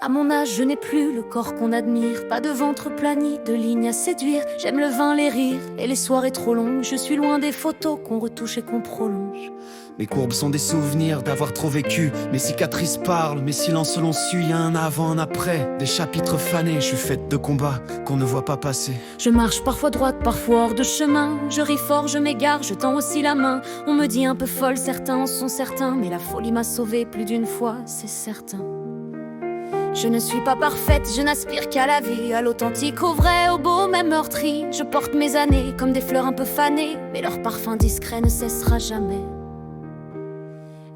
À mon âge, je n'ai plus le corps qu'on admire. Pas de ventre plani, de lignes à séduire. J'aime le vin, les rires et les soirées trop longues. Je suis loin des photos qu'on retouche et qu'on prolonge. Mes courbes sont des souvenirs d'avoir trop vécu. Mes cicatrices parlent, mes silences l'ont su. Y a un avant, un après, des chapitres fanés. Je suis faite de combats qu'on ne voit pas passer. Je marche parfois droite, parfois hors de chemin. Je ris fort, je m'égare, je tends aussi la main. On me dit un peu folle, certains en sont certains. Mais la folie m'a sauvée plus d'une fois, c'est certain. Je ne suis pas parfaite, je n'aspire qu'à la vie, à l'authentique, au vrai, au beau, même meurtri. Je porte mes années comme des fleurs un peu fanées, mais leur parfum discret ne cessera jamais.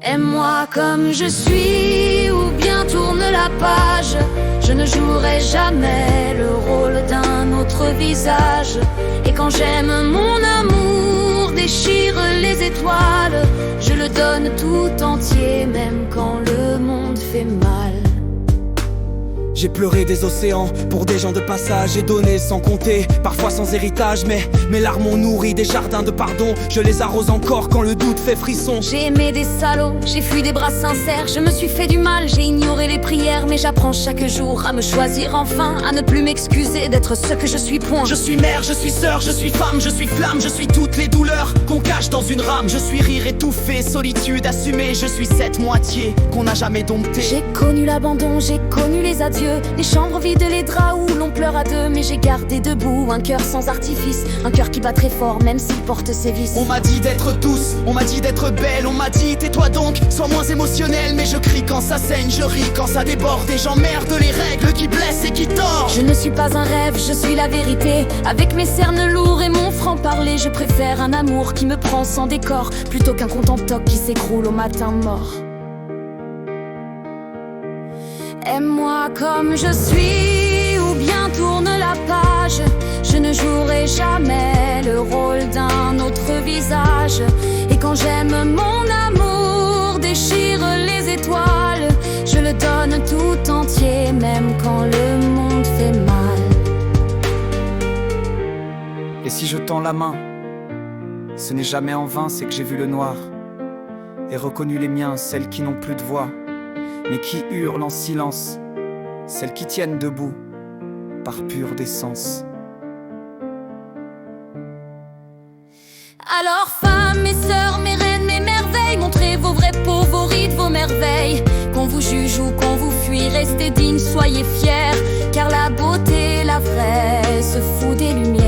Aime-moi comme je suis, ou bien tourne la page. Je ne jouerai jamais le rôle d'un autre visage. Et quand j'aime, mon amour déchire les étoiles. Je le donne tout entier, même quand le monde fait mal. J'ai pleuré des océans pour des gens de passage. J'ai donné sans compter, parfois sans héritage. Mais mes larmes ont nourri des jardins de pardon. Je les arrose encore quand le doute fait frisson. J'ai aimé des salauds, j'ai fui des bras sincères. Je me suis fait du mal, j'ai ignoré les prières. Mais j'apprends chaque jour à me choisir enfin, à ne plus m'excuser d'être ce que je suis, point. Je suis mère, je suis sœur, je suis femme, je suis flamme. Je suis toutes les douleurs qu'on cache dans une rame. Je suis rire étouffé, solitude assumée. Je suis cette moitié qu'on n'a jamais domptée. J'ai connu l'abandon, j'ai connu les adieux, les chambres vides, les draps où l'on pleure à deux. Mais j'ai gardé debout un cœur sans artifice, un cœur qui bat très fort même s'il porte ses vices. On m'a dit d'être douce, on m'a dit d'être belle. On m'a dit tais-toi donc, sois moins émotionnel. Mais je crie quand ça saigne, je ris quand ça déborde. Et j'emmerde les règles qui blessent et qui tordent. Je ne suis pas un rêve, je suis la vérité. Avec mes cernes lourds et mon franc-parler, je préfère un amour qui me prend sans décor, plutôt qu'un compte en toc qui s'écroule au matin mort. Aime-moi comme je suis, ou bien tourne la page. Je ne jouerai jamais le rôle d'un autre visage. Et quand j'aime, mon amour déchire les étoiles. Je le donne tout entier, même quand le monde fait mal. Et si je tends la main, ce n'est jamais en vain, c'est que j'ai vu le noir et reconnu les miens, celles qui n'ont plus de voix, mais qui hurlent en silence, celles qui tiennent debout par pure décence. Alors femmes, mes sœurs, mes reines, mes merveilles, montrez vos vrais peaux, vos rides, vos merveilles. Qu'on vous juge ou qu'on vous fuit, restez dignes, soyez fiers. Car la beauté, la vraie, se fout des lumières.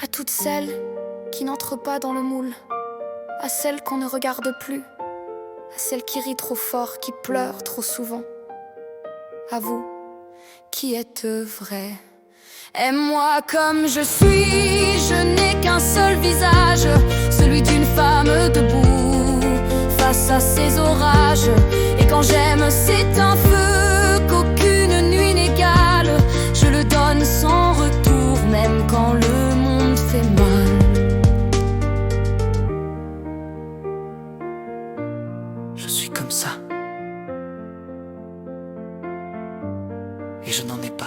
À toutes celles qui n'entrent pas dans le moule, à celles qu'on ne regarde plus, à celles qui rient trop fort, qui pleurent trop souvent, à vous qui êtes vrais. Aime-moi comme je suis, je n'ai qu'un seul visage, celui d'une femme debout face à ces orages. Et quand j'aime, c'est un feu qu'aucune nuit n'égale. Je le donne sans retour, même quand le monde fait mal. Je suis comme ça, et je n'en ai pas.